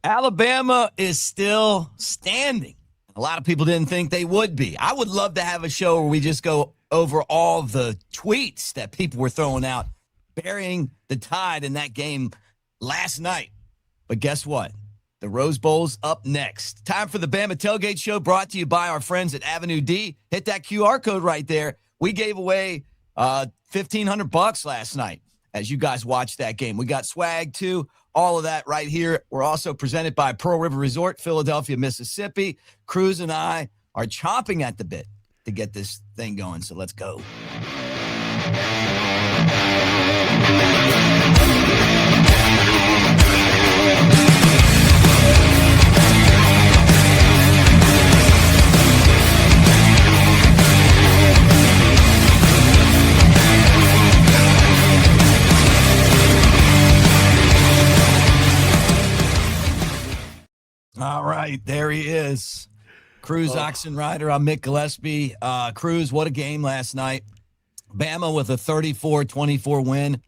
Alabama is still standing. A lot of people didn't think they would be. I would love to have a show where we just go over all the tweets that people were throwing out, burying the Tide in that game last night. But guess what? The Rose Bowl's up next. Time for the Bama Tailgate Show, brought to you by our friends at AveD. Hit that QR code right there. We gave away $1,500 last night as you guys watched that game. We got swag too. All of that right here. We're also presented by Pearl River Resort, Philadelphia, Mississippi. Cruz and I are chomping at the bit to get this thing going. So let's go. All right, there he is. Cruz Oxenrider. I'm Mick Gillespie. Cruz, what a game last night. Bama with a 34-24 win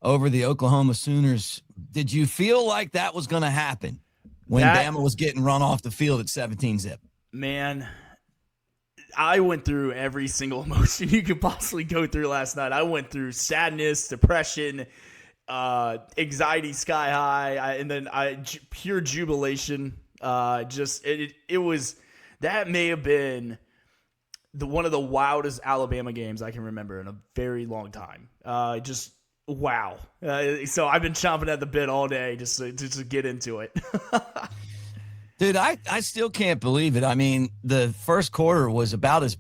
over the Oklahoma Sooners. Did you feel like that was going to happen when Bama was getting run off the field at 17-zip? Man, I went through every single emotion you could possibly go through last night. I went through sadness, depression, anxiety sky high, and then pure jubilation. It was, that may have been one of the wildest Alabama games I can remember in a very long time. Just wow. So I've been chomping at the bit all day just to get into it. Dude, I still can't believe it. I mean, the first quarter was about as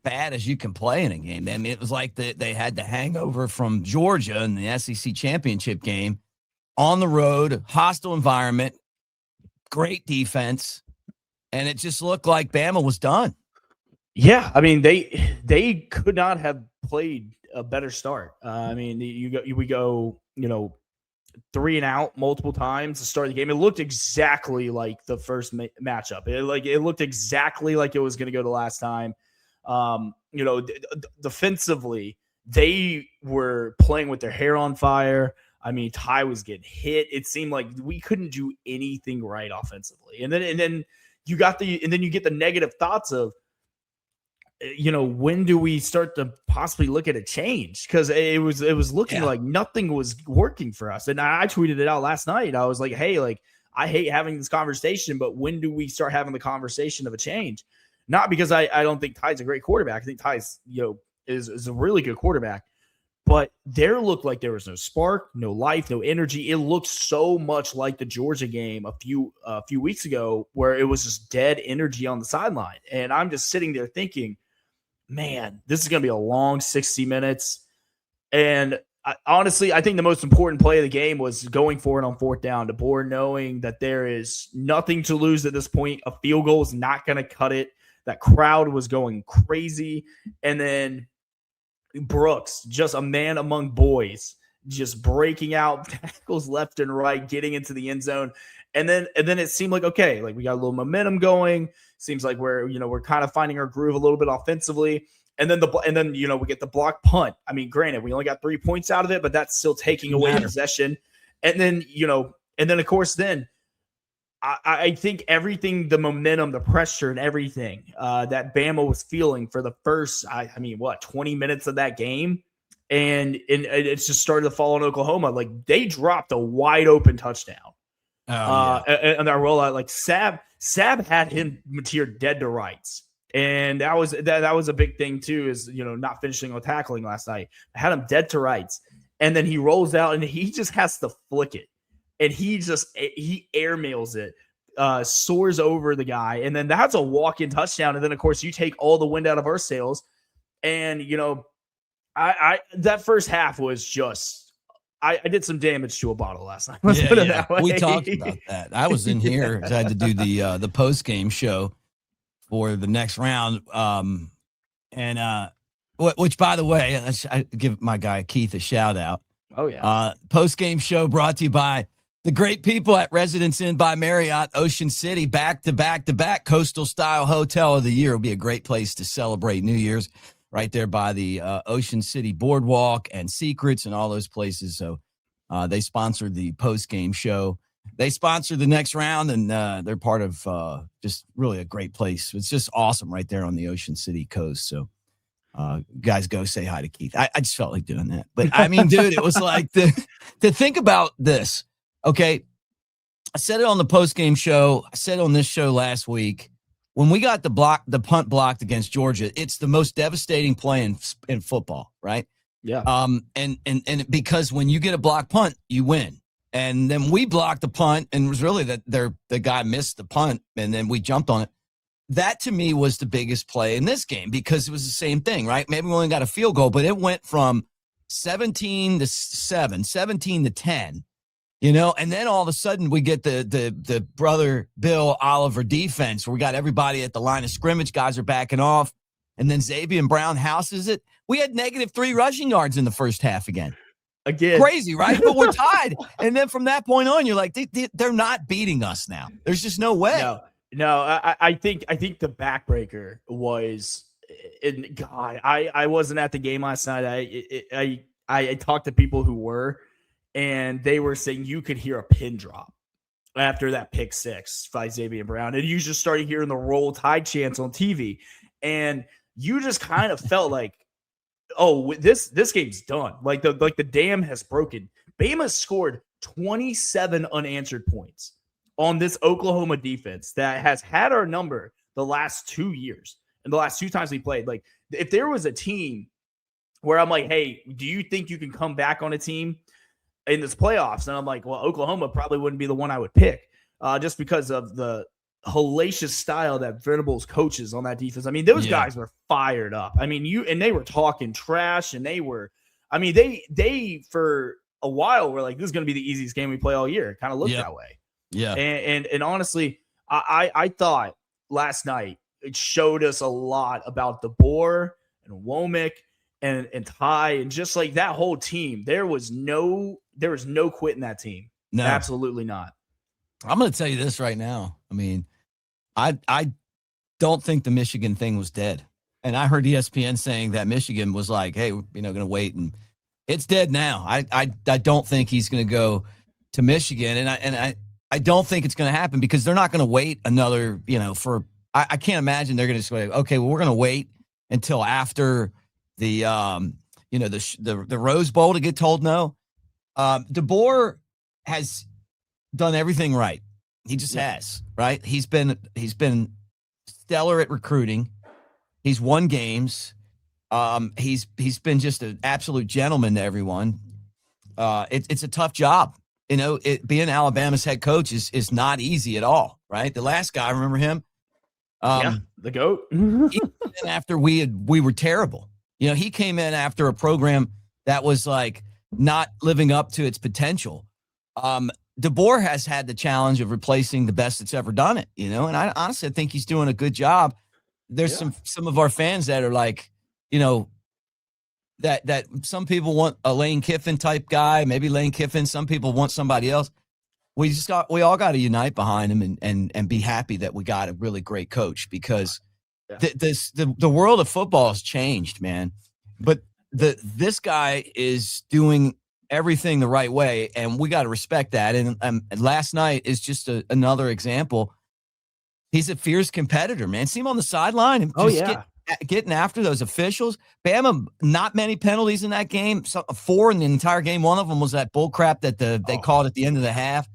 bad as you can play in a game. I mean, it was like they had the hangover from Georgia in the SEC championship game on the road, hostile environment, great defense, and it just looked like Bama was done. Yeah, I mean, they could not have played a better start. I mean, we go 3 and out multiple times to start the game. It looked exactly like the first matchup. It looked exactly like it was going to go the last time. Defensively, they were playing with their hair on fire. I mean, Ty was getting hit. It seemed like we couldn't do anything right offensively. And then you get the negative thoughts of, when do we start to possibly look at a change? Because it was looking like nothing was working for us. And I tweeted it out last night. I was like, hey, I hate having this conversation, but when do we start having the conversation of a change? Not because I don't think Ty's a great quarterback. I think Ty's is a really good quarterback. But there looked like there was no spark, no life, no energy. It looked so much like the Georgia game a few weeks ago, where it was just dead energy on the sideline. And I'm just sitting there thinking, man, this is going to be a long 60 minutes. And honestly, I think the most important play of the game was going for it on 4th down. DeBoer knowing that there is nothing to lose at this point. A field goal is not going to cut it. That crowd was going crazy. And then Brooks, just a man among boys, just breaking out tackles left and right, getting into the end zone. And then it seemed like, okay, like we got a little momentum going. Seems like we're kind of finding our groove a little bit offensively. And then we get the block punt. I mean, granted, we only got 3 points out of it, but that's still taking away possession. And then, of course, I think everything, the momentum, the pressure, and everything that Bama was feeling for the first, 20 minutes of that game, and it's just started to fall on Oklahoma. Like, they dropped a wide open touchdown. And that rollout, like Sab had him matered dead to rights, and that was a big thing too. Is not finishing on tackling last night. I had him dead to rights, and then he rolls out and he just has to flick it. And he airmails it, soars over the guy, and then that's a walk-in touchdown. And then, of course, you take all the wind out of our sails. And that first half was just, I did some damage to a bottle last night. Let's put it that way. We talked about that. I was in here. I had to do the post-game show for the next round, which, by the way, I give my guy Keith a shout out. Oh yeah. Post-game show brought to you by the great people at Residence Inn by Marriott, Ocean City, back-to-back Coastal Style Hotel of the Year. Will be a great place to celebrate New Year's right there by the Ocean City Boardwalk and Secrets and all those places. So they sponsored the post-game show. they sponsor the next round, and they're part of just really a great place. It's just awesome right there on the Ocean City coast. So guys, go say hi to Keith. I just felt like doing that. But I mean, dude, it was like to think about this. Okay. I said it on the post-game show. I said it on this show last week. When we got the punt blocked against Georgia, it's the most devastating play in football, right? Yeah. And because when you get a blocked punt, you win. And then we blocked the punt, and it was really that the guy missed the punt, and then we jumped on it. That to me was the biggest play in this game because it was the same thing, right? Maybe we only got a field goal, but it went from 17 to 7, 17 to 10, and then all of a sudden we get the brother Bill Oliver defense where we got everybody at the line of scrimmage, guys are backing off, and then Xavier Brown houses it. We had -3 rushing yards in the first half again. Crazy, right? But we're tied. And then from that point on, you're like, they're not beating us now. There's just no way. No, I think the backbreaker was, and God, I wasn't at the game last night. I talked to people who were, and they were saying you could hear a pin drop after that pick six by Xavier Brown, and you just started hearing the Roll Tide chants on TV, and you just kind of felt like, oh, this game's done. Like the dam has broken. Bama scored 27 unanswered points on this Oklahoma defense that has had our number the last 2 years and the last 2 times we played. Like, if there was a team where I'm like, hey, do you think you can come back on a team in this playoffs? And I'm like, well, Oklahoma probably wouldn't be the one I would pick just because of the hellacious style that Venables coaches on that defense. I mean, those guys were fired up. I mean, and they were talking trash, and they for a while were like, this is going to be the easiest game we play all year. It kind of looked that way. Yeah. And honestly, I thought last night it showed us a lot about DeBoer and Womack and Ty and just like that whole team. There was no quit in that team. No, absolutely not. I'm going to tell you this right now. I mean, I don't think the Michigan thing was dead. And I heard ESPN saying that Michigan was like, hey, going to wait, and it's dead now. I don't think he's going to go to Michigan, and I don't think it's going to happen because they're not going to wait another, I can't imagine they're going to say, okay, well, we're going to wait until after the Rose Bowl to get told no. DeBoer has done everything right. He just has, right? He's been stellar at recruiting. He's won games. He's been just an absolute gentleman to everyone. It's a tough job. Being Alabama's head coach is not easy at all, right? The last guy, remember him? The GOAT. He came in after we were terrible. He came in after a program that was like not living up to its potential. DeBoer has had the challenge of replacing the best that's ever done it, and I honestly think he's doing a good job. There's some of our fans that are like, that some people want a Lane Kiffin type guy, maybe Lane Kiffin. Some people want somebody else. We all got to unite behind him and be happy that we got a really great coach because the world of football has changed, man. But this guy is doing everything the right way, and we got to respect that. And last night is just another example. He's a fierce competitor, man. See him on the sideline and getting after those officials. Bama, not many penalties in that game. 4 in the entire game. One of them was that bull crap that they called at the end of the half.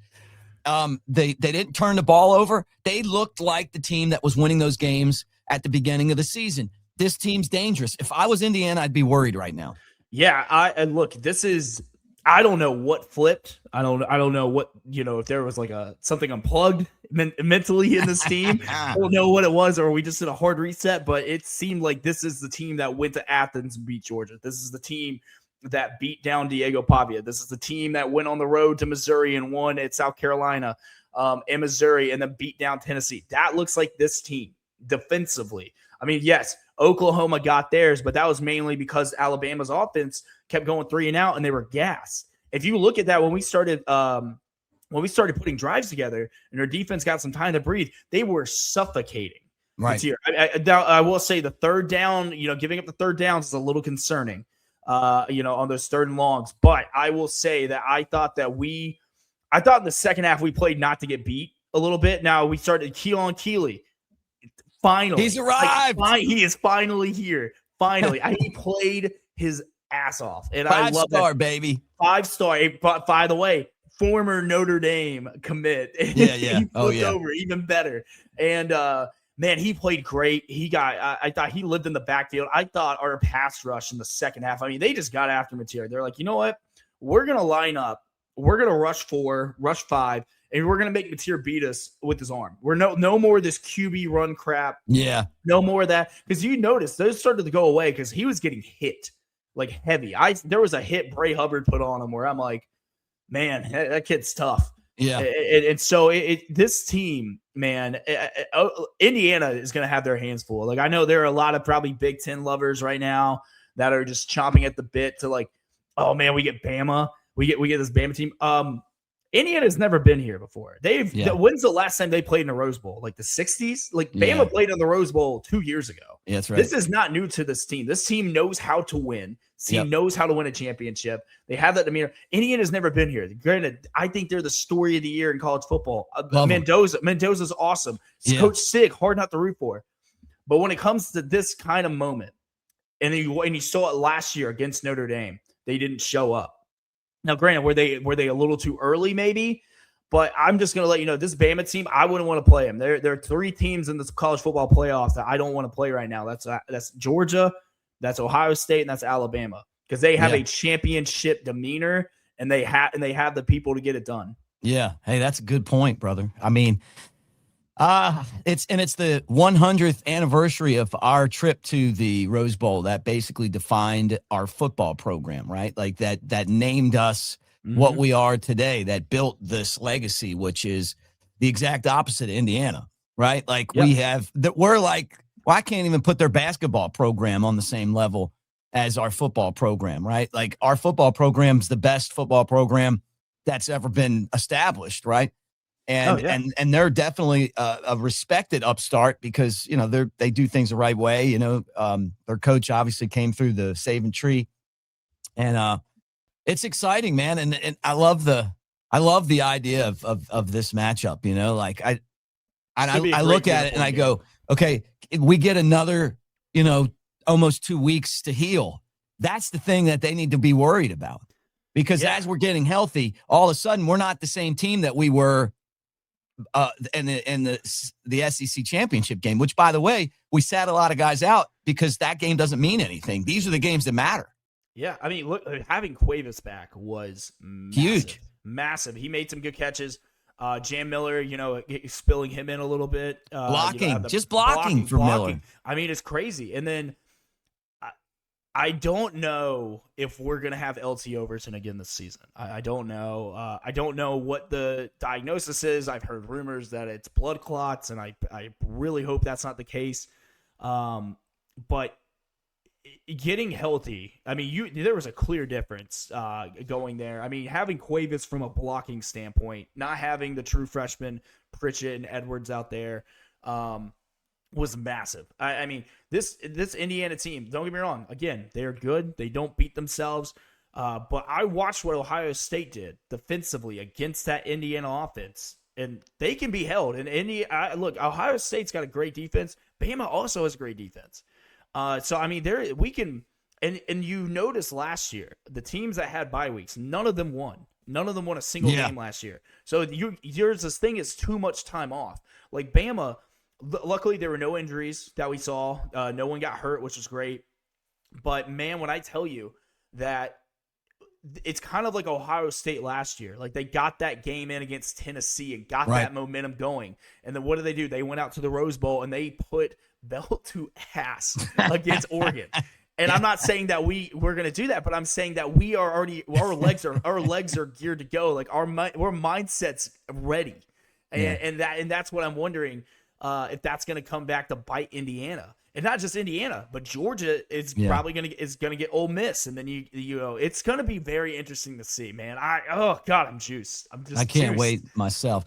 They didn't turn the ball over. They looked like the team that was winning those games at the beginning of the season. This team's dangerous. If I was Indiana, I'd be worried right now. Yeah, and look, this is. I don't know what flipped. I don't know what, if there was like something unplugged mentally in this team. I don't know what it was, or we just did a hard reset, but it seemed like this is the team that went to Athens and beat Georgia. This is the team that beat down Diego Pavia. This is the team that went on the road to Missouri and won at South Carolina and Missouri and then beat down Tennessee. That looks like this team defensively. I mean, yes, Oklahoma got theirs, but that was mainly because Alabama's offense kept going 3 and out, and they were gassed. If you look at that, when we started putting drives together, and their defense got some time to breathe, they were suffocating. Right. I will say the third down, giving up the third downs is a little concerning, on those third and longs. But I will say that I thought that we I thought in the second half we played not to get beat a little bit. Now we started Keelan Keeley. Finally, he's arrived. He is finally here. Finally, he played his ass off, and I love 5-star, that. baby. 5-star. By the way, former Notre Dame commit. Yeah. He flipped over even better. And man, he played great. I thought he lived in the backfield. I thought our pass rush in the second half. I mean, they just got after Mateer. They're like, you know what? We're gonna line up. We're gonna rush 4, rush 5. And we're going to make Mateer beat us with his arm. We're no more of this QB run crap. Yeah. No more of that. Because you notice those started to go away because he was getting hit like heavy. There was a hit Bray Hubbard put on him where I'm like, man, that kid's tough. Yeah. And so this team, man, Indiana is going to have their hands full. Like, I know there are a lot of probably Big Ten lovers right now that are just chomping at the bit to like, oh man, we get Bama. We get this Bama team. Indiana's never been here before. When's the last time they played in a Rose Bowl? Like the 60s? Like Bama played in the Rose Bowl 2 years ago. Yeah, that's right. This is not new to this team. This team knows how to win. This team knows how to win a championship. They have that demeanor. Indiana's never been here. Granted, I think they're the story of the year in college football. Mendoza's awesome. Coach Sig, hard not to root for. But when it comes to this kind of moment, and you saw it last year against Notre Dame, they didn't show up. Now, granted, were they a little too early, maybe? But I'm just going to let you know, this Bama team, I wouldn't want to play them. There are 3 teams in this college football playoff that I don't want to play right now. That's Georgia, that's Ohio State, and that's Alabama, because they have a championship demeanor, and they have the people to get it done. Yeah. Hey, that's a good point, brother. I mean, it's the 100th anniversary of our trip to the Rose Bowl that basically defined our football program, right? Like that named us what we are today, that built this legacy, which is the exact opposite of Indiana, right? Like we're like, well, I can't even put their basketball program on the same level as our football program, right? Like our football program's the best football program that's ever been established, right? And they're definitely a respected upstart because, you know, they do things the right way. You know, their coach obviously came through the saving tree, and it's exciting, man. And I love the idea of this matchup. You know, like I look at it and I go, okay, we get another, you know, almost 2 weeks to heal. That's the thing that they need to be worried about, because as we're getting healthy, all of a sudden we're not the same team that we were in the SEC championship game, which, by the way, we sat a lot of guys out because that game doesn't mean anything. These are the games that matter. Yeah, I mean, look, having Cuevas back was massive. He made some good catches. Jam Miller, you know, spilling him in a little bit. Blocking for Miller. I mean, it's crazy. And then I don't know if we're going to have LT Overton again this season. I don't know. I don't know what the diagnosis is. I've heard rumors that it's blood clots, and I really hope that's not the case. But getting healthy, I mean, there was a clear difference going there. I mean, having Cuevas from a blocking standpoint, not having the true freshmen Pritchett and Edwards out there, was massive. I mean, this Indiana team, don't get me wrong, again, they're good. They don't beat themselves. But I watched what Ohio State did defensively against that Indiana offense, and they can be held. And look, Ohio State's got a great defense. Bama also has a great defense. So, I mean, we can – and you notice last year, the teams that had bye weeks, none of them won. None of them won a single game last year. So there's this thing is too much time off. Like Bama – luckily, there were no injuries that we saw. No one got hurt, which was great. But, man, when I tell you that it's kind of like Ohio State last year. Like, they got that game in against Tennessee and got that momentum going. And then what did? They went out to the Rose Bowl, and they put belt to ass against Oregon. And I'm not saying that we're going to do that, but I'm saying that we are already – our legs are geared to go. Like, our mindset's ready. And that's what I'm wondering – if that's going to come back to bite Indiana, and not just Indiana, but Georgia is probably going to get Ole Miss, and then you know it's going to be very interesting to see, man. I'm juiced. I can't wait myself.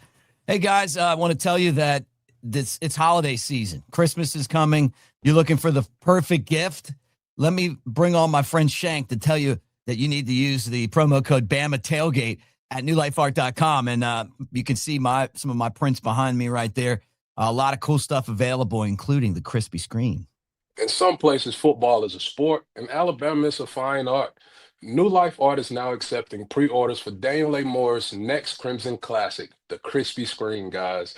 Hey guys, I want to tell you that it's holiday season. Christmas is coming. You're looking for the perfect gift. Let me bring on my friend Shank to tell you that you need to use the promo code Bama Tailgate at newlifeart.com. And you can see some of my prints behind me right there. A lot of cool stuff available, including the crispy screen. In some places, football is a sport. In Alabama, it's a fine art. New Life Art is now accepting pre-orders for Daniel A. Moore's next Crimson Classic, the Crispy Screen, guys.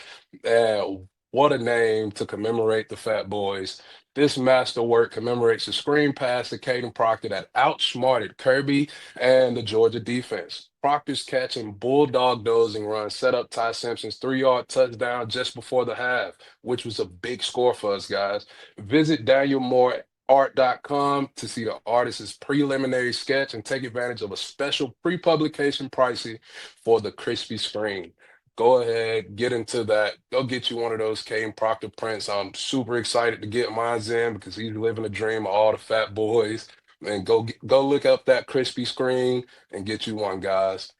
What a name to commemorate the Fat Boys. This masterwork commemorates the screen pass to Caden Proctor that outsmarted Kirby and the Georgia defense. Proctor's catch and bulldog dozing run set up Ty Simpson's 3-yard touchdown just before the half, which was a big score for us, guys. Visit DanielMooreArt.com to see the artist's preliminary sketch and take advantage of a special pre-publication pricing for the crispy screen. Go ahead, get into that. Go get you one of those Caden Proctor prints. I'm super excited to get mine in because he's living a dream of all the Fat Boys. And go look up that crispy screen and get you one, guys.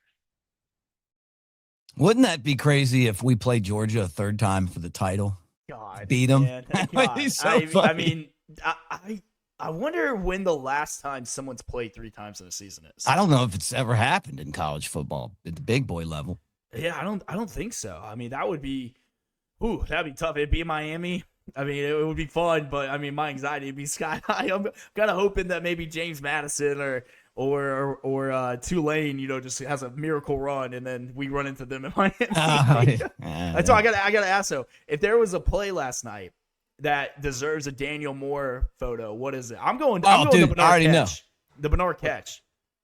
Wouldn't that be crazy if we played Georgia a third time for the title? God, beat them. I mean, I wonder when the last time someone's played 3 times in a season is. I don't know if it's ever happened in college football at the big boy level. Yeah, I don't think so. I mean, that'd be tough. It'd be in Miami. I mean, it would be fun, but I mean, my anxiety would be sky high. I'm kind of hoping that maybe James Madison or Tulane, just has a miracle run, and then we run into them in Miami. So I gotta ask though, if there was a play last night that deserves a Daniel Moore photo, what is it? I'm going the Bernard I already catch. know. The Bernard catch.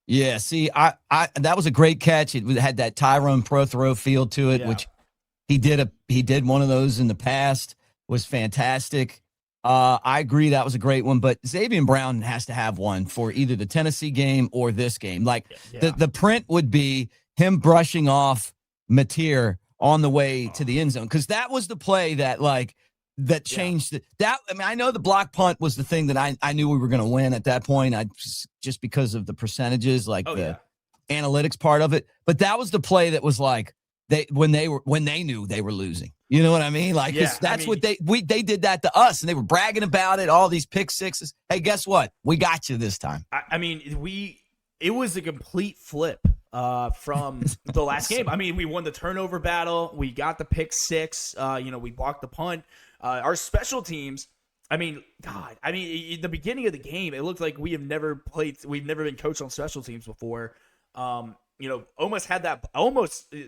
Yeah, see, I that was a great catch. It had that Tyrone Prothero feel to it, which he did one of those in the past. Was fantastic. I agree that was a great one, but Xavier Brown has to have one for either the Tennessee game or this game. Like the print would be him brushing off Mateer on the way to the end zone, because that was the play that changed it. I know the block punt was the thing that I knew we were going to win at that point. Just because of the percentages, the analytics part of it. But that was the play that was like when they knew they were losing. You know what I mean? What they did that to us, and they were bragging about it. All these pick sixes. Hey, guess what? We got you this time. It was a complete flip from the last game. I mean, we won the turnover battle. We got the pick six. We blocked the punt. Our special teams. In the beginning of the game, it looked like we've never been coached on special teams before. Almost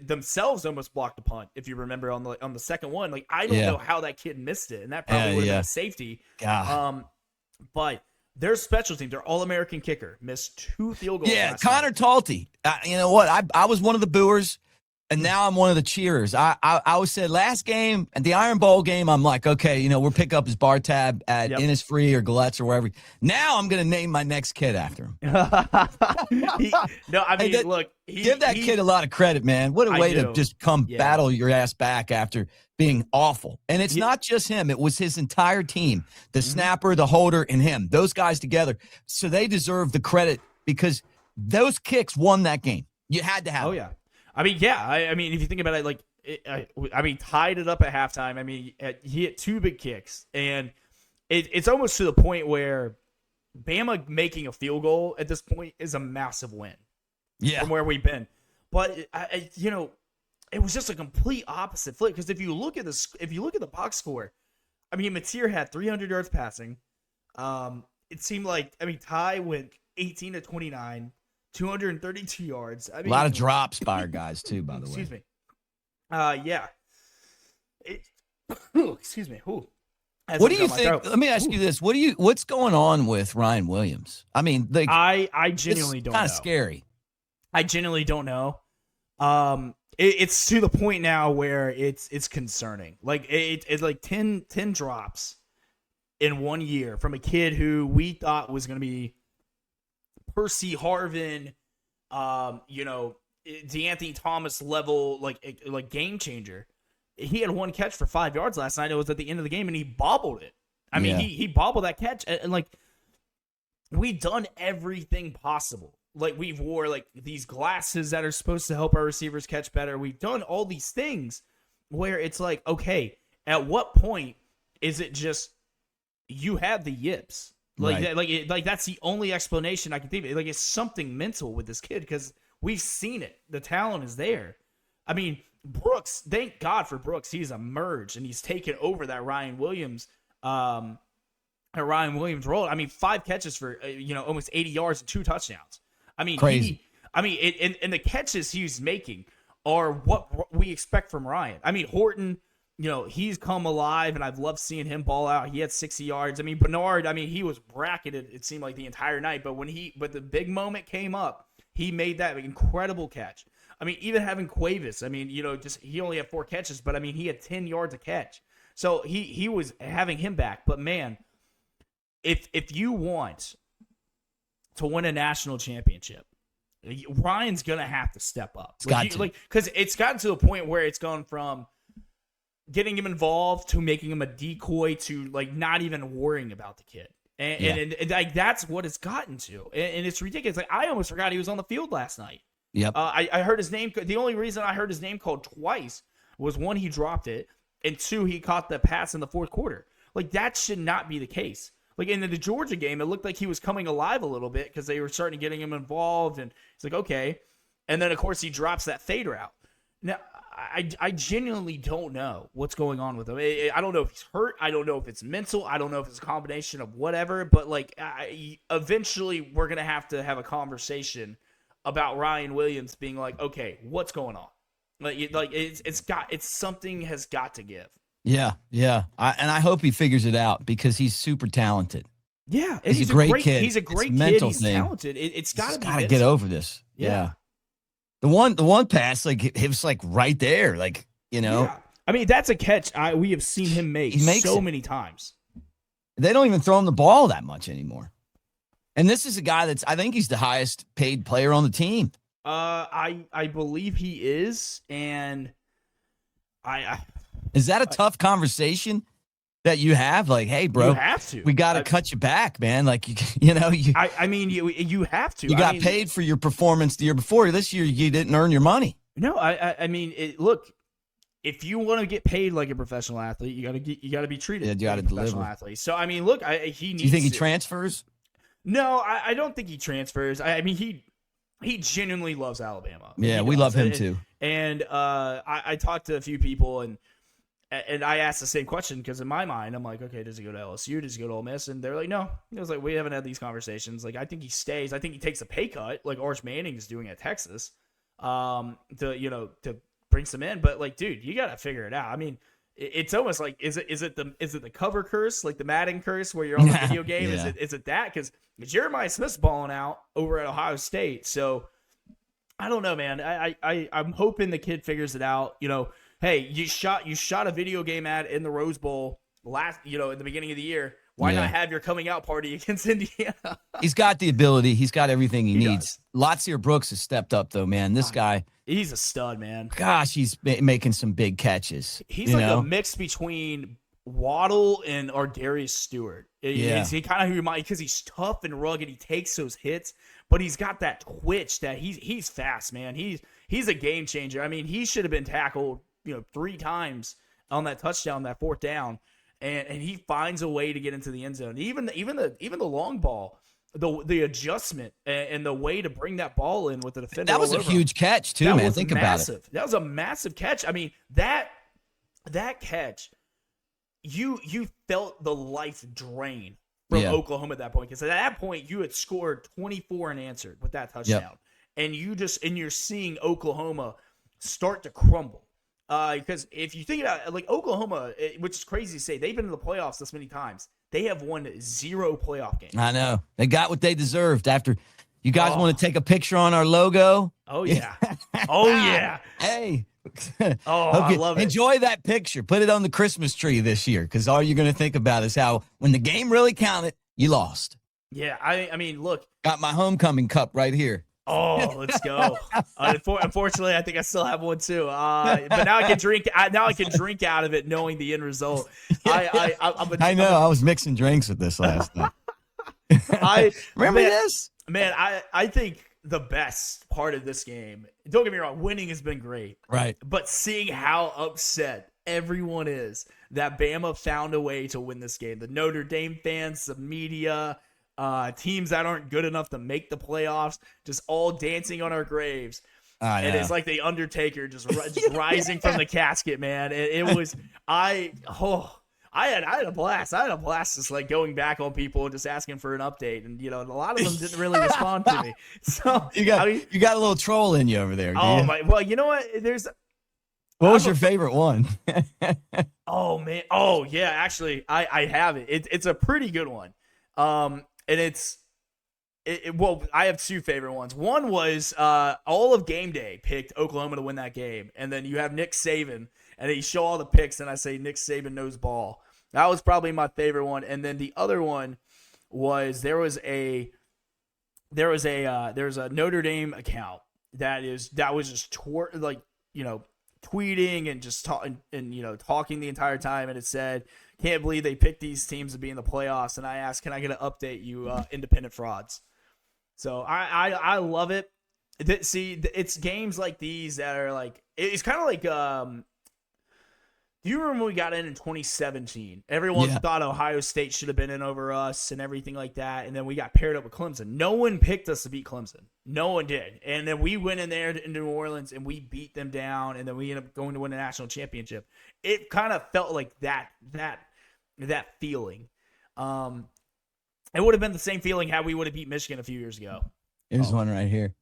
themselves blocked the punt. If you remember on the second one, I don't know how that kid missed it, and that probably would have been a safety. But their special team, their All-American kicker, missed 2 field goals. Yeah, Connor Talty. You know what? I was one of the booers, and now I'm one of the cheerers. I always said last game at the Iron Bowl game, I'm like, okay, we'll pick up his bar tab at Innisfree or Galette's or wherever. Now I'm going to name my next kid after him. Give that kid a lot of credit, man. What a way to just come battle your ass back after being awful. And it's not just him. It was his entire team, the snapper, the holder, and him. Those guys together. So they deserve the credit because those kicks won that game. You had to have them. Oh, yeah. If you think about it, tied it up at halftime. He hit 2 big kicks, and it's almost to the point where Bama making a field goal at this point is a massive win. Yeah, from where we've been. But it was just a complete opposite flip, because if you look at the box score, Mateer had 300 yards passing. It seemed like Ty went 18 to 29. 232 yards. A lot of drops by our guys too, by the way. Excuse me. Excuse me. What do you think? Let me ask you this: what's going on with Ryan Williams? I genuinely don't know. Kind of scary. I genuinely don't know. It's to the point now where it's concerning. It's like 10 drops in 1 year from a kid who we thought was going to be Percy Harvin, DeAnthony Thomas level, like game changer. He had 1 catch for 5 yards last night. It was at the end of the game, and he bobbled it. He bobbled that catch, and we done everything possible. We wore these glasses that are supposed to help our receivers catch better. We've done all these things where it's like, okay, at what point is it just you have the yips? That's the only explanation I can think of. It's something mental with this kid, because We've seen it. The talent is there. I mean, Brooks, thank God for Brooks. He's emerged and he's taken over that Ryan Williams role. I mean, 5 catches for almost 80 yards and 2 touchdowns. I mean, crazy. And the catches he's making are what we expect from Ryan. I mean, Horton, he's come alive, and I've loved seeing him ball out. He had 60 yards. I mean, Bernard, he was bracketed, it seemed like, the entire night. But but the big moment came up, he made that incredible catch. I mean, even having Cuevas, he only had 4 catches, but he had 10 yards a catch. So he was having him back. But man, if you want to win a national championship, Ryan's gonna have to step up. Because it's gotten to a point where it's gone from getting him involved to making him a decoy to not even worrying about the kid. And that's what it's gotten to. And it's ridiculous. I almost forgot he was on the field last night. Yep. I heard his name. The only reason I heard his name called twice was 1, he dropped it, and 2, he caught the pass in the fourth quarter. That should not be the case. In the Georgia game, it looked like he was coming alive a little bit because they were starting getting him involved, and it's okay. And then, of course, he drops that fade route. Now, I genuinely don't know what's going on with him. I don't know if he's hurt. I don't know if it's mental. I don't know if it's a combination of whatever. But eventually, we're gonna have to have a conversation about Ryan Williams being okay, what's going on? It's something has got to give. Yeah. And I hope he figures it out because he's super talented. Yeah, he's a great kid. He's a great kid. He's talented. It's got to get over this. Yeah. The one pass, it was right there, Yeah. That's a catch we have seen him make so many times. They don't even throw him the ball that much anymore. And this is a guy I think he's the highest paid player on the team. I believe he is, and is that a tough conversation that you have? Hey, bro, you have to. We got to cut you back, man. You have to. You got paid for your performance the year before. This year, you didn't earn your money. No, look, if you want to get paid like a professional athlete, you got to be treated like a professional athlete. So, look, he needs. Do you think he transfers? No, I don't think he transfers. He genuinely loves Alabama. Yeah, we love him too. And I talked to a few people, and I asked the same question because in my mind, I'm okay, does he go to LSU? Does he go to Ole Miss? And they're no. I was we haven't had these conversations. I think he stays. I think he takes a pay cut like Arch Manning is doing at Texas to bring some in. But dude, you got to figure it out. It's almost is it the cover curse, like the Madden curse where you're on the video game? Yeah. Is it that? Because Jeremiah Smith's balling out over at Ohio State. So I don't know, man. I'm hoping the kid figures it out. Hey, you shot a video game ad in the Rose Bowl in the beginning of the year. Why not have your coming out party against Indiana? He's got the ability. He's got everything he needs. Latsier Brooks has stepped up, though, man. This guy. He's a stud, man. Gosh, he's making some big catches. He's a mix between Waddle and Darius Stewart. He kind of who you might, because he's tough and rugged. He takes those hits, but he's got that twitch that he's fast, man. He's a game changer. He should have been tackled 3 times on that touchdown, that 4th down, and he finds a way to get into the end zone. Even the long ball, the adjustment and the way to bring that ball in with the defender. That was a huge catch too, man. Think about it. That was a massive catch. That catch, you felt the life drain from Oklahoma at that point, because at that point you had scored 24 and answered with that touchdown, and you're seeing Oklahoma start to crumble. Because if you think about it, Oklahoma, which is crazy to say, they've been in the playoffs this many times. They have won 0 playoff games. I know. They got what they deserved after. You guys want to take a picture on our logo? Oh, yeah. Oh, yeah. Hey. I love it. Enjoy that picture. Put it on the Christmas tree this year, because all you're going to think about is how when the game really counted, you lost. Yeah, I mean, look. Got my homecoming cup right here. Oh, let's go. Unfortunately, I think I still have one too. But now I can drink. Now I can drink out of it, knowing the end result. I know. I was mixing drinks with this last night. Remember this, man. I think the best part of this game. Don't get me wrong. Winning has been great, right? But seeing how upset everyone is that Bama found a way to win this game. The Notre Dame fans, the media. teams that aren't good enough to make the playoffs, just all dancing on our graves. And it's like the Undertaker just rising from the casket, man. It was I had a blast. I had a blast just like going back on people and just asking for an update. And a lot of them didn't really respond to me. So you got a little troll in you over there. Oh my! Well, you know what? What was your favorite one? Oh man! Oh yeah, actually, I have it. It's a pretty good one. And well, I have two favorite ones. One was all of game day picked Oklahoma to win that game, and then you have Nick Saban, and he show all the picks, and I say Nick Saban knows ball. That was probably my favorite one. And then the other one was there was a Notre Dame account that was just tweeting and just talking the entire time, and it said, "Can't believe they picked these teams to be in the playoffs." And I asked, "Can I get an update, you independent frauds?" So I love it. See, it's games like these that are like, it's kind of like, do you remember when we got in 2017? Everyone thought Ohio State should have been in over us and everything like that. And then we got paired up with Clemson. No one picked us to beat Clemson. No one did. And then we went in there in New Orleans and we beat them down. And then we ended up going to win the national championship. It kind of felt like that feeling. It would have been the same feeling had we would have beat Michigan a few years ago. Here's one right here.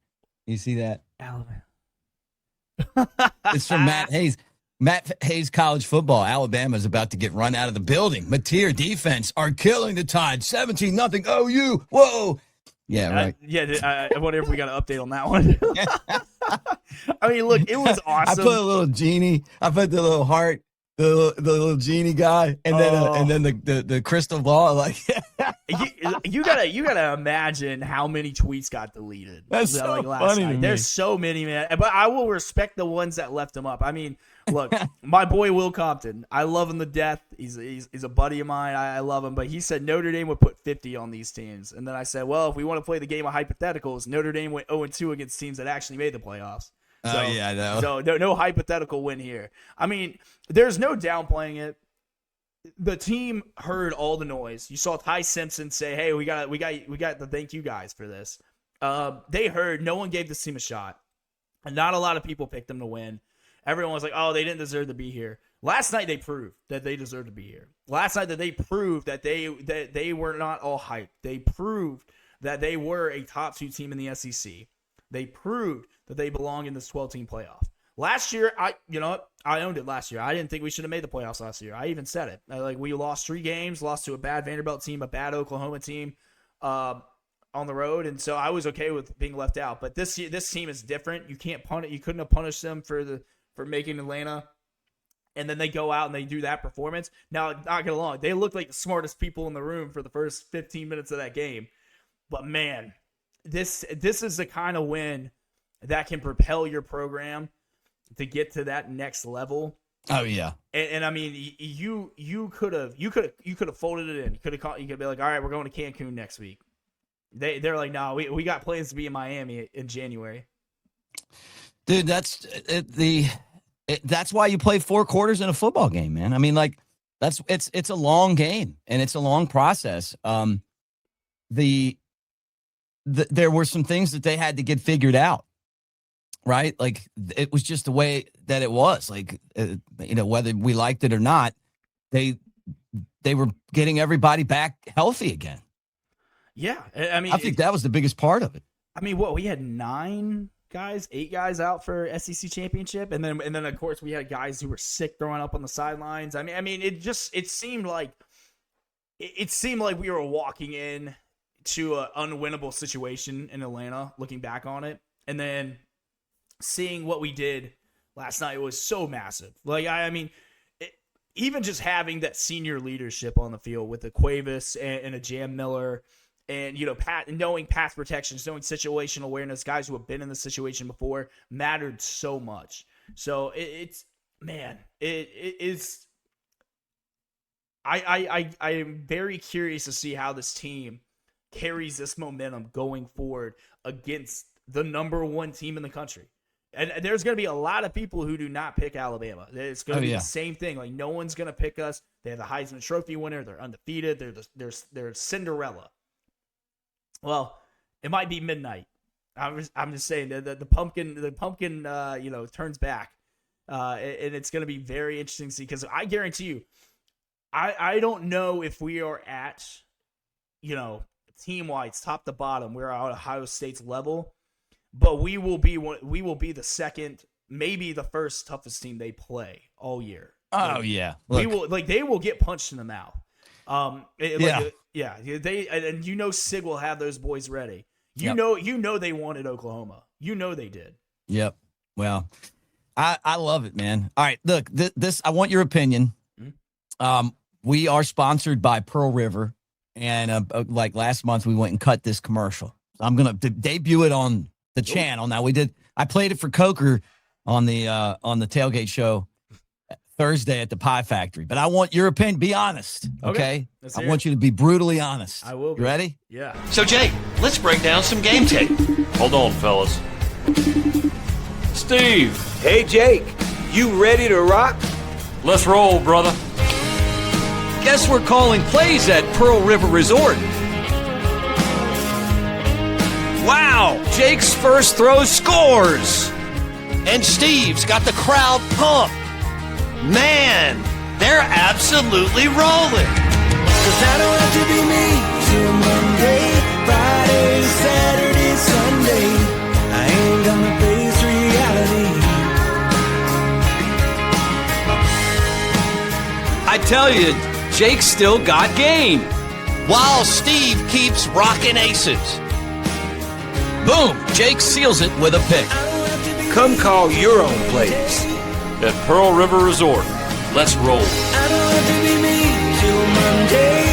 You see that? Alabama. It's from Matt Hayes. Matt Hayes College Football. Alabama is about to get run out of the building. Mateer defense are killing the Tide. 17-0 OU. Whoa. Yeah, right. I wonder if we got an update on that one. I mean, look, it was awesome. I put a little genie. I put the little heart. The little genie guy, and then the crystal ball. Like you gotta imagine how many tweets got deleted. That's so funny to me. There's so many, man. But I will respect the ones that left them up. I mean, look, my boy Will Compton, I love him to death. He's a buddy of mine. I love him. But he said Notre Dame would put 50 on these teams, and then I said, well, if we want to play the game of hypotheticals, Notre Dame went 0-2 against teams that actually made the playoffs. So, oh yeah, I know. So no hypothetical win here. I mean, there's no downplaying it. The team heard all the noise. You saw Ty Simpson say, "Hey, we got to thank you guys for this." They heard. No one gave this team a shot, and not a lot of people picked them to win. Everyone was like, "Oh, they didn't deserve to be here." Last night they proved that they deserved to be here. Last night that they proved that they were not all hype. They proved that they were a top 2 team in the SEC. They proved that they belong in this 12-team playoff. Last year, I owned it last year. I didn't think we should have made the playoffs last year. I even said it. We lost 3 games, lost to a bad Vanderbilt team, a bad Oklahoma team on the road, and so I was okay with being left out. But this team is different. You can't punish. You couldn't have punished them for making Atlanta, and then they go out and they do that performance. Now, not gonna lie, they look like the smartest people in the room for the first 15 minutes of that game. But man, this is the kind of win that can propel your program to get to that next level. Oh yeah. And I mean, you could have folded it in. You could be like, all right, we're going to Cancun next week. They're like, no, we got plans to be in Miami in January. Dude, that's why you play 4 quarters in a football game, man. I mean, like it's a long game and it's a long process. There were some things that they had to get figured out. Right? Like it was just the way that it was. Like, whether we liked it or not, they were getting everybody back healthy again. Yeah. I mean, I think that was the biggest part of it. I mean, we had 8 guys out for SEC championship. And then of course we had guys who were sick throwing up on the sidelines. I mean, it seemed like we were walking in to an unwinnable situation in Atlanta, looking back on it. And then seeing what we did last night was so massive. Like, I mean, even just having that senior leadership on the field with the Cuevas and a Jam Miller and, knowing pass protections, knowing situational awareness, guys who have been in the situation before mattered so much. So it is. I am very curious to see how this team carries this momentum going forward against the number 1 team in the country. And there's going to be a lot of people who do not pick Alabama. It's going to be the same thing. Like, no one's going to pick us. They have the Heisman Trophy winner. They're undefeated. They're Cinderella. Well, it might be midnight. I'm just saying that the pumpkin turns back, and it's going to be very interesting to see, because I guarantee you, I don't know if we are at, team wide top to bottom, we're at Ohio State's level, but we will be the second, maybe the first toughest team they play all year. Oh yeah, we will they will get punched in the mouth. They Sig will have those boys ready. You know they wanted Oklahoma. You know they did. Yep. Well, I love it, man. All right, look, this I want your opinion. Mm-hmm. We are sponsored by Pearl River, and like last month we went and cut this commercial. I'm gonna debut it on the channel. Now I played it for Coker on the tailgate show Thursday at the Pie Factory, but I want your opinion. Be honest, okay? I want you to be brutally honest. I will be. You ready? Yeah. So, Jake, let's break down some game tape. Hold on, fellas. Steve, Hey, Jake, you ready to rock? let's roll, brother. Guess we're calling plays at Pearl River Resort. Wow, Jake's first throw scores. And Steve's got the crowd pumped. Man, they're absolutely rolling. 'Cause I don't have to be me till Monday, Friday, Saturday, Sunday. I ain't gonna face reality. I tell you, Jake's still got game. While Steve keeps rocking aces. Boom, Jake seals it with a pick. Come call your own plays. At Pearl River Resort, let's roll. I don't have to be me till Monday.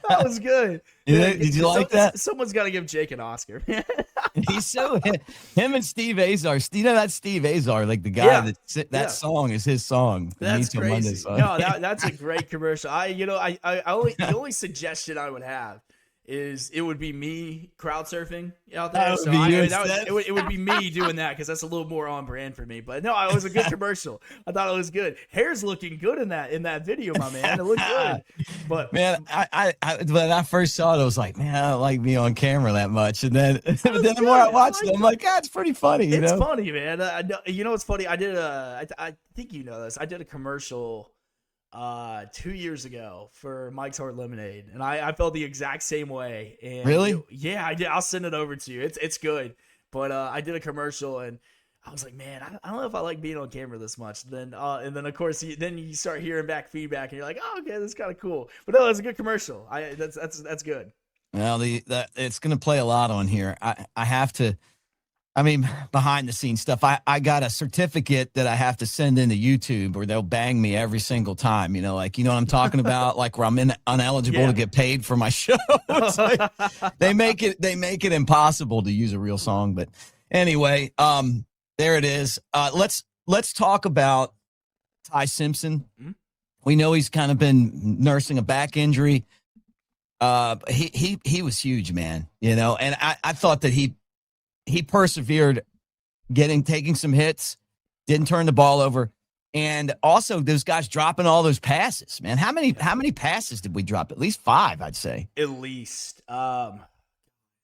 That was good. Did you like that? Someone's got to give Jake an Oscar. He's him and Steve Azar. You know that Steve Azar, like the guy that song is his song. That's Till Monday crazy. song. No, that's a great commercial. The only suggestion I would have is it would be me crowd surfing out there. That would be you it would be me doing that, because that's a little more on brand for me. But no, it was a good commercial. I thought it was good. Hair's looking good in that video, my man. It looked good. But man, when I first saw it, I was like, man, I don't like me on camera that much. And then, the more I watched it, I'm like, God, it's pretty funny. It's funny, man. It's funny. I think you know this. I did a commercial 2 years ago for Mike's Hard Lemonade, and I felt the exact same way. And really? Yeah, I did. I'll send it over to you. It's good. But I did a commercial, and I was like, man, I don't know if I like being on camera this much. Then and then of course then you start hearing back feedback, and you're like, oh, okay, that's kind of cool. But no, it's a good commercial. That's good. Well, it's going to play a lot on here. I have to. I mean, behind the scenes stuff. I got a certificate that I have to send into YouTube, or they'll bang me every single time. You know what I'm talking about? Like where I'm ineligible to get paid for my show. Like, they make it impossible to use a real song. But anyway, there it is. Let's talk about Ty Simpson. Mm-hmm. We know he's kind of been nursing a back injury. He was huge, man. And I thought that he persevered, taking some hits, didn't turn the ball over, and also those guys dropping all those passes. Man, how many passes did we drop? At least 5, I'd say. At least, and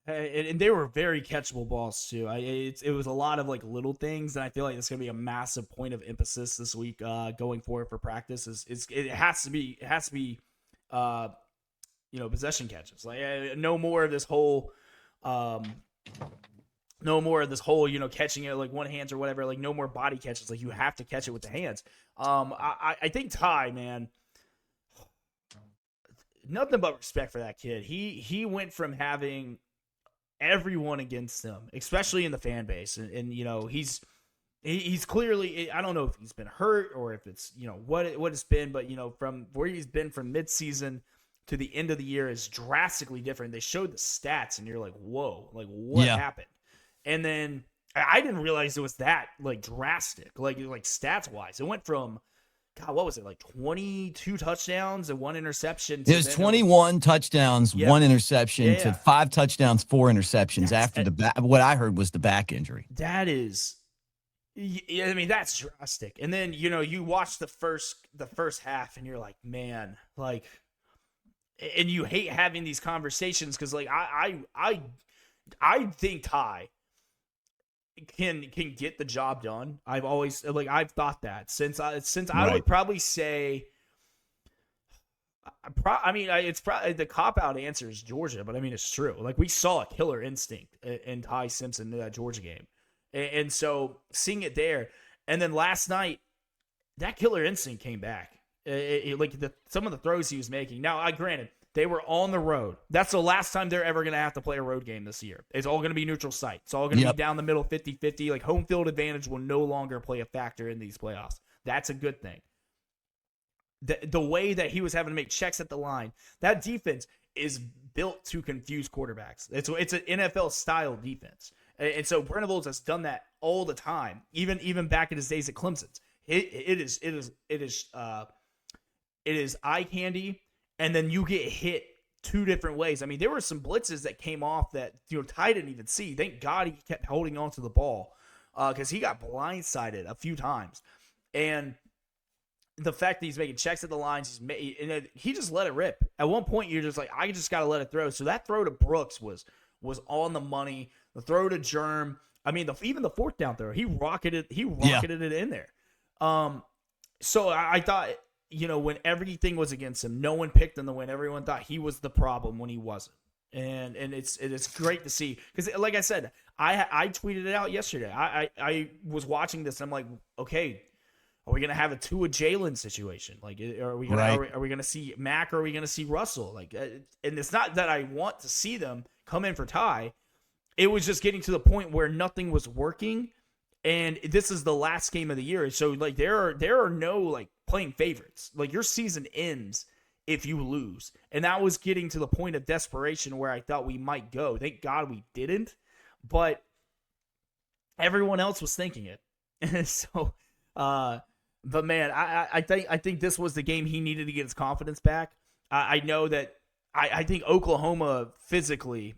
they were very catchable balls too. It was a lot of like little things, and I feel like it's gonna be a massive point of emphasis this week going forward for practice. It has to be possession catches. Like no more of this whole. No more of this whole, catching it like one hands or whatever. Like no more body catches. Like you have to catch it with the hands. I think Ty, man, nothing but respect for that kid. He went from having everyone against him, especially in the fan base, and he's clearly, I don't know if he's been hurt or if it's what it's been, but from where he's been from midseason to the end of the year is drastically different. They showed the stats, and you're like, whoa, like what happened? And then I didn't realize it was that like drastic, like stats wise. It went from, God, what was it, like 22 touchdowns and 1 interception? It was 21 touchdowns, 1 interception to 5 touchdowns, 4 interceptions after what I heard was the back injury. That is, Yeah, I mean, that's drastic. And then, you watch the first half and you're like, man, like, and you hate having these conversations because, like, I think Ty can get the job done. I've always, like, I've thought that since I would probably say, it's probably the cop-out answer is Georgia, but I mean, it's true. Like, we saw a killer instinct in Ty Simpson in that Georgia game. And so seeing it there, and then last night, that killer instinct came back. Some of the throws he was making. Now, granted, they were on the road. That's the last time they're ever going to have to play a road game this year. It's all going to be neutral site. It's all going to be down the middle, 50-50. Like, home field advantage will no longer play a factor in these playoffs. That's a good thing. The way that he was having to make checks at the line, that defense is built to confuse quarterbacks. It's an NFL-style defense. And so Venables has done that all the time, even back in his days at Clemson. It is eye candy, and then you get hit two different ways. I mean, there were some blitzes that came off that Ty didn't even see. Thank God he kept holding on to the ball because he got blindsided a few times. And the fact that he's making checks at the lines, he just let it rip. At one point, you're just like, I just got to let it throw. So that throw to Brooks was on the money. The throw to Germ, I mean, even the fourth down throw, he rocketed it in there. So I thought, when everything was against him, no one picked him to win. Everyone thought he was the problem when he wasn't. And it's great to see because, like I said, I tweeted it out yesterday. I was watching this and I'm like, okay, are we gonna have a Tua Jalen situation? Like, are we gonna see Mac or are we gonna see Russell? Like, and it's not that I want to see them come in for Ty. It was just getting to the point where nothing was working, and this is the last game of the year. So, like, there are no, like, playing favorites. Like, your season ends if you lose, and that was getting to the point of desperation where I thought we might go. Thank God we didn't, but everyone else was thinking it. And so, but man, I think this was the game he needed to get his confidence back. I know that I think Oklahoma physically,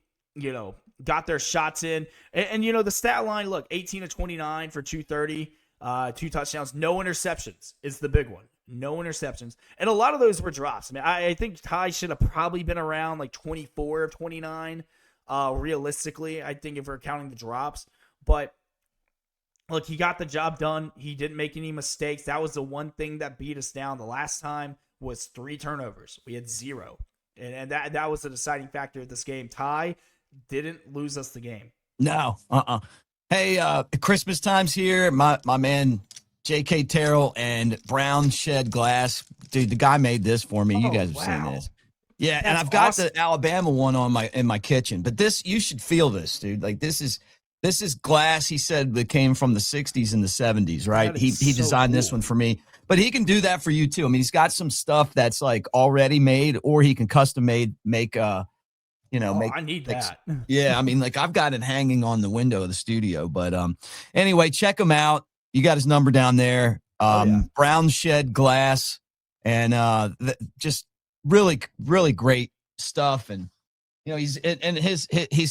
got their shots in. And the stat line, look, 18 of 29 for 230, 2 touchdowns, no interceptions is the big one. No interceptions. And a lot of those were drops. I mean, I think Ty should have probably been around like 24 of 29, realistically, I think, if we're counting the drops. But look, he got the job done. He didn't make any mistakes. That was the one thing that beat us down. The last time was 3 turnovers. We had 0. And that was the deciding factor of this game. Ty didn't lose us the game. No. Hey, Christmas time's here. My man, J.K. Terrell and Brown Shed Glass. Dude, the guy made this for me. You guys have seen this. Yeah, and I've got the Alabama one in my kitchen. But this, you should feel this, dude. Like, this is glass, he said, that came from the 60s and the 70s, right? He designed this one for me. But he can do that for you, too. I mean, he's got some stuff that's, like, already made, or he can custom make I need that. Yeah, I mean, like, I've got it hanging on the window of the studio. But anyway, check him out. You got his number down there. Brown Shed Glass. And just really, really great stuff. And he's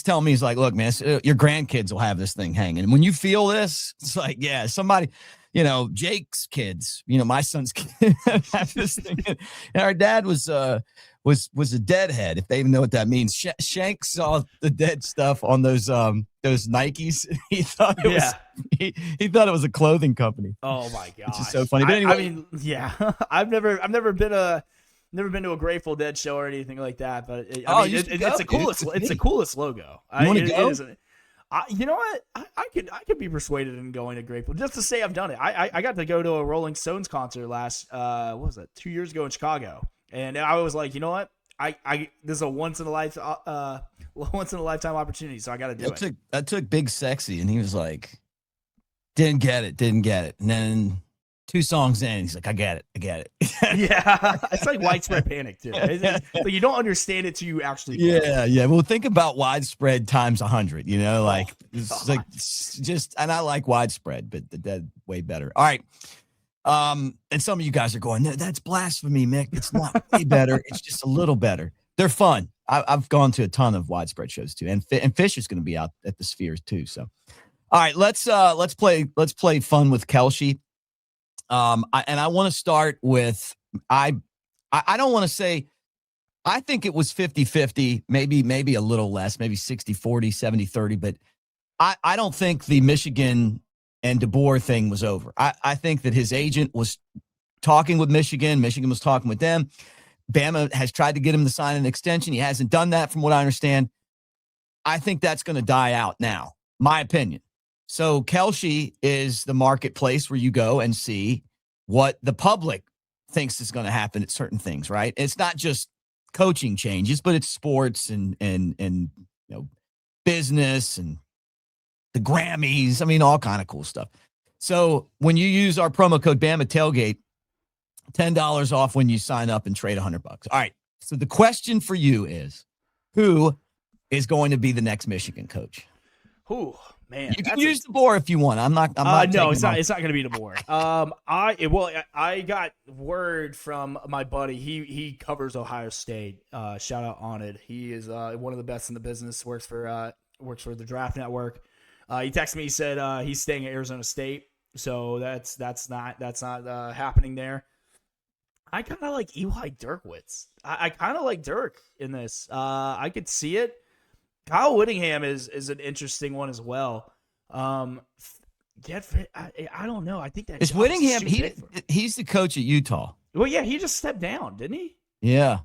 telling me, he's like, look, man, your grandkids will have this thing hanging. And when you feel this, it's like, yeah, somebody, Jake's kids, my son's kids have this thing. And our dad was a deadhead, if they even know what that means. Shank saw the dead stuff on those Nikes. He thought it was he thought it was a clothing company. Oh my god, which is so funny. But anyway, I mean, yeah, I've never been to a Grateful Dead show or anything like that, but it's the coolest logo. You want to go? You know what? I could be persuaded in going to Grateful just to say I've done it. I got to go to a Rolling Stones concert last 2 years ago in Chicago, and I was like, you know what? This is a once in a lifetime opportunity, so I got to do it. I took Big Sexy, and he was like, didn't get it, and then 2 songs in, he's like, I get it. Yeah, it's like Widespread Panic too. But you don't understand it till you actually. Yeah. Well, think about Widespread times 100. And I like Widespread, but the Dead way better. All right. And some of you guys are going, no, that's blasphemy, Mick. It's not way better. It's just a little better. They're fun. I've gone to a ton of Widespread shows too, and Fish is going to be out at the Spheres too. So, All right, let's play fun with Kalshi. I want to start with I don't want to say I think it was 50-50, maybe a little less, maybe 60-40, 70-30, but I don't think the Michigan and DeBoer thing was over. I think that his agent was talking with Michigan. Michigan was talking with them. Bama has tried to get him to sign an extension. He hasn't done that from what I understand. I think that's going to die out now, my opinion. So Kalshi is the marketplace where you go and see what the public thinks is going to happen at certain things, right? It's not just coaching changes, but it's sports and business and the Grammys. I mean, all kind of cool stuff. So when you use our promo code Bama Tailgate, $10 off when you sign up and trade $100. All right. So the question for you is, who is going to be the next Michigan coach? Who? Man, you can use DeBoer if you want. I'm not. No, it's not. It's not going to be DeBoer. I got word from my buddy. He covers Ohio State. Shout out AveD. He is one of the best in the business. Works for the Draft Network. He texted me. He said he's staying at Arizona State. So that's not happening there. I kind of like Eli Dirkwitz. I kind of like Dirk in this. I could see it. Kyle Whittingham is an interesting one as well. I don't know. I think that is Whittingham. He's the coach at Utah. Well, yeah, he just stepped down, didn't he? Yeah.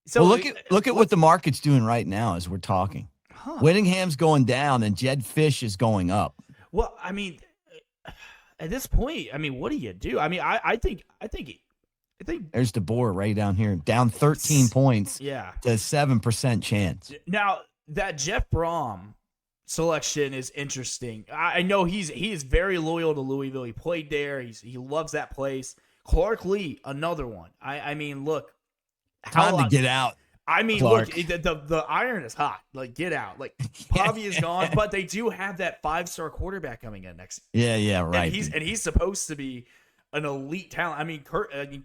So well, look at what the market's doing right now as we're talking. Huh. Whittingham's going down and Jed Fish is going up. Well, I mean, at this point, I mean, what do you do? I mean, I think there's DeBoer right down here, down 13 points. Yeah, to 7% chance. Now that Jeff Brom selection is interesting. I know he is very loyal to Louisville. He played there. He loves that place. Clark Lee, another one. I mean, look, time to get out. I mean, Clark. Look, the iron is hot. Like, get out. Like, Pavi is gone, but they do have that 5-star quarterback coming in next. Yeah, right. And he's supposed to be an elite talent. I mean,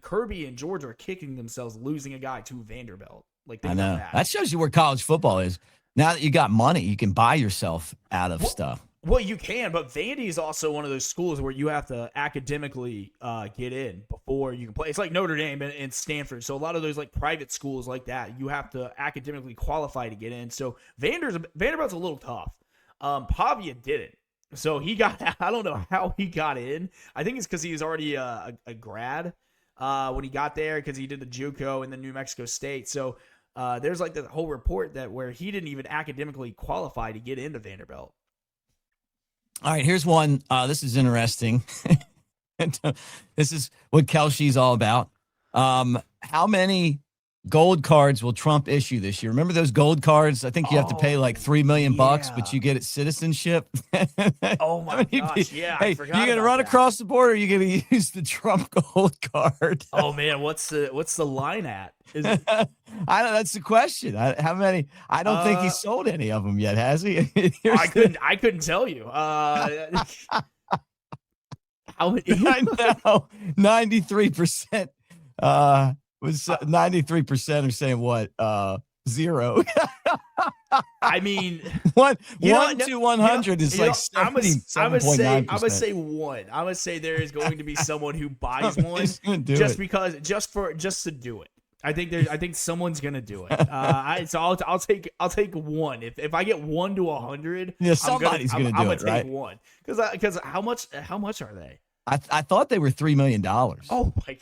Kirby and George are kicking themselves losing a guy to Vanderbilt. Like, I know that shows you where college football is. Now that you got money, you can buy yourself out of stuff. Well, you can, but Vandy is also one of those schools where you have to academically get in before you can play. It's like Notre Dame and Stanford. So a lot of those like private schools like that, you have to academically qualify to get in. So Vanderbilt's a little tough. Pavia didn't. So he got, I don't know how he got in. I think it's because he was already a grad when he got there because he did the JUCO in the New Mexico State. So there's like the whole report that where he didn't even academically qualify to get into Vanderbilt. All right, here's one. This is interesting. This is what Kalshi's all about. How many gold cards will Trump issue this year? Remember those gold cards? I think you have to pay like $3 million bucks, but you get it citizenship. Oh my gosh! Yeah, hey, you gonna run across the border? Or are you gonna use the Trump gold card? Oh man, what's the line at? Is it? I don't. That's the question. How many? I don't think he's sold any of them yet, has he? I couldn't tell you. How many? I know. 93%. Was 93% are saying what? 0. I mean, one to 100 is like 77.9%. I'm gonna say one. I'm gonna say there is going to be someone who buys one just to do it. I think someone's gonna do it. I'll take one. If I get 1 to 100, yeah, somebody's gonna do it. I'm gonna take one because how much are they? I thought they were $3 million. Oh my god.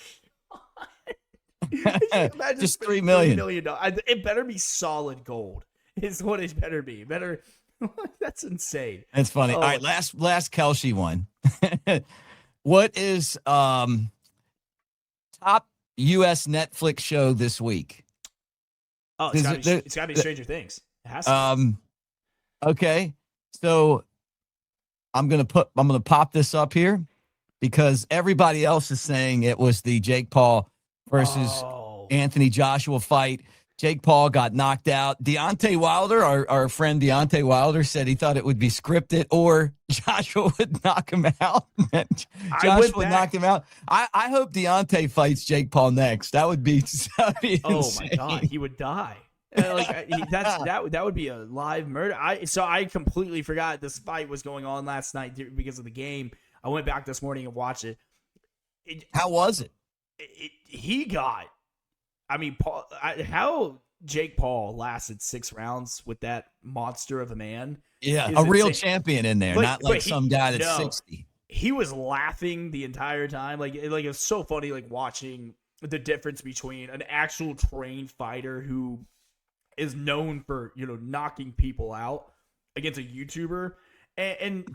Just $3 million. $3 million. It better be solid gold. Is what it better be. Better. That's insane. That's funny. All right, last Kalshi one. What is top U.S. Netflix show this week? Oh, it's gotta be Stranger Things. It has to. Okay, so I'm gonna pop this up here because everybody else is saying it was the Jake Paul versus Anthony Joshua fight. Jake Paul got knocked out. Deontay Wilder, our friend Deontay Wilder, said he thought it would be scripted or Joshua would knock him out. Joshua would knock him out. I hope Deontay fights Jake Paul next. That would be oh insane. my god, he would die. That would be a live murder. I completely forgot this fight was going on last night because of the game. I went back this morning and watched it. How was it? How Jake Paul lasted 6 rounds with that monster of a man. Yeah, a real champion in there, not like some guy that's 60. He was laughing the entire time. It was so funny, watching the difference between an actual trained fighter who is known for, knocking people out against a YouTuber. And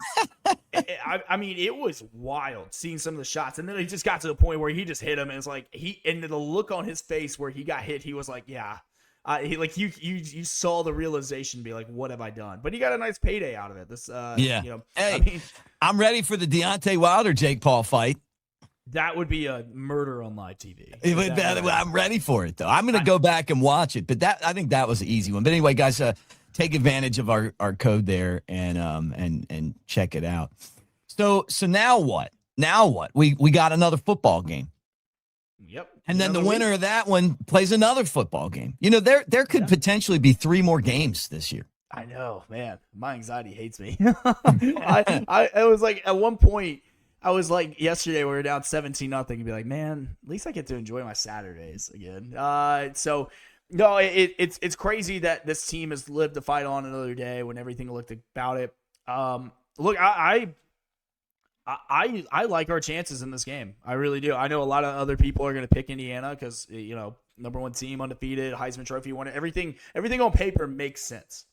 it was wild seeing some of the shots. And then it just got to the point where he just hit him. And it's and the look on his face where he got hit, he was like, yeah. You saw the realization be like, what have I done? But he got a nice payday out of it. Hey, I'm ready for the Deontay Wilder Jake Paul fight. That would be a murder on live TV. I'm ready for it though. I'm going to go back and watch it, but I think that was an easy one. But anyway, guys, take advantage of our code there and check it out. So now what? We got another football game. Yep. And then the winner of that one plays another football game. There could potentially be 3 more games this year. I know, man. My anxiety hates me. I was like, at one point, I was like, yesterday we were down 17-0 and be like, man, at least I get to enjoy my Saturdays again. So no, it's crazy that this team has lived to fight on another day when everything looked about it. Look, I like our chances in this game. I really do. I know a lot of other people are going to pick Indiana because, number 1 team, undefeated, Heisman Trophy winner. Everything on paper makes sense.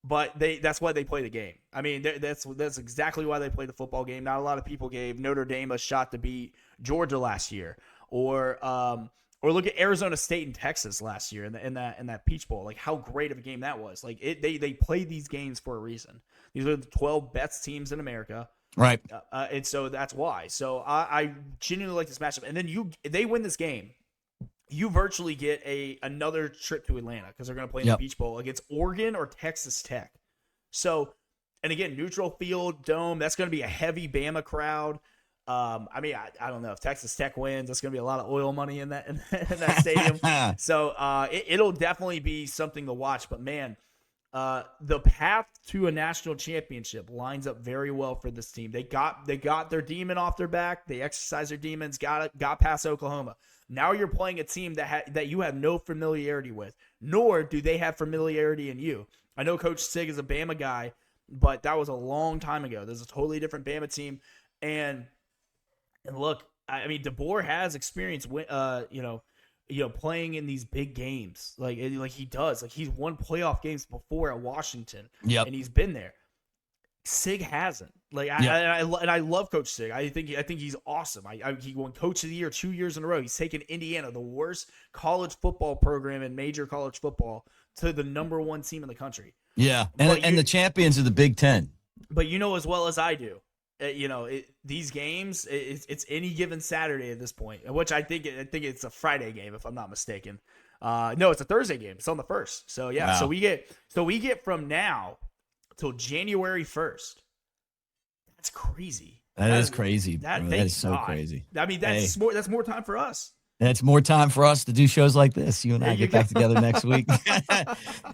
But that's why they play the game. I mean, that's exactly why they play the football game. Not a lot of people gave Notre Dame a shot to beat Georgia last year, or look at Arizona State and Texas last year in that Peach Bowl. Like how great of a game that was. Like they play these games for a reason. These are the 12 best teams in America. Right. And so that's why. So I genuinely like this matchup. And then they win this game, you virtually get another trip to Atlanta because they're going to play in the Peach Bowl against Oregon or Texas Tech. So, and again, neutral field, dome, that's going to be a heavy Bama crowd. I don't know if Texas Tech wins, that's going to be a lot of oil money in that stadium. So it'll definitely be something to watch. But man, the path to a national championship lines up very well for this team. They got their demon off their back. They exercised their demons. Got past Oklahoma. Now you're playing a team that you have no familiarity with, nor do they have familiarity in you. I know Coach Sig is a Bama guy, but that was a long time ago. There's a totally different Bama team, and look, I mean, DeBoer has experience with playing in these big games, like he does. Like he's won playoff games before at Washington, and he's been there. Sig hasn't. I love Coach Sig. I think he's awesome. He won Coach of the Year 2 years in a row. He's taken Indiana, the worst college football program in major college football, to the number 1 team in the country. Yeah, and the champions of the Big Ten. But as well as I do, these games, it's any given Saturday at this point, which I think it's a Friday game if I'm not mistaken. No, it's a Thursday game. It's on the 1st. So yeah, wow. So we get from now till January 1st. That's crazy. That is crazy. That is so crazy. I mean, that's more time for us. That's more time for us to do shows like this. You and I get back together next week.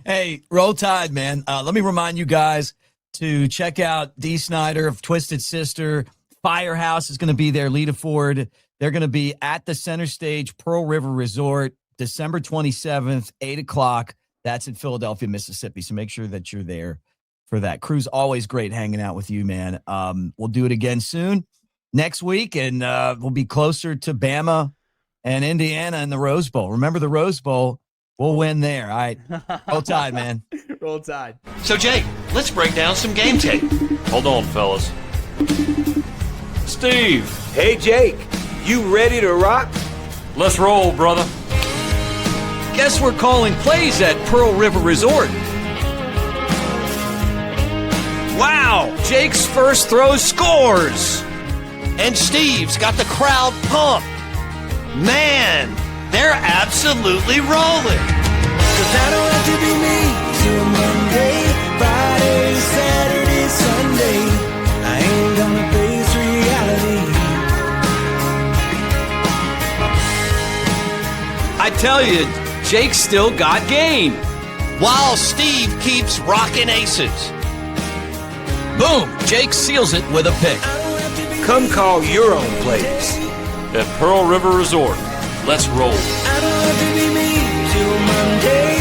Hey, Roll Tide, man. Let me remind you guys to check out Dee Snider of Twisted Sister. Firehouse is going to be there. Lita Ford. They're going to be at the Center Stage Pearl River Resort, December 27th, 8 o'clock. That's in Philadelphia, Mississippi. So make sure that you're there for that. Crew's always great hanging out with you, man. We'll do it again soon next week, and we'll be closer to Bama and Indiana in the Rose Bowl. Remember the Rose Bowl? We'll win there. All right. Roll Tide, man. Roll Tide. So, Jake, let's break down some game tape. Hold on, fellas. Steve, Hey, Jake, you ready to rock? let's roll, brother. Guess we're calling plays at Pearl River Resort. Wow, Jake's first throw scores. And Steve's got the crowd pumped. Man, they're absolutely rolling. 'Cause I don't have to be me till Monday, Friday, Saturday, Sunday. I ain't gonna face reality. I tell you, Jake still got game. While Steve keeps rocking aces. Boom, Jake seals it with a pick. Come call your own plays. At Pearl River Resort. Let's roll. I don't have to be me till Monday.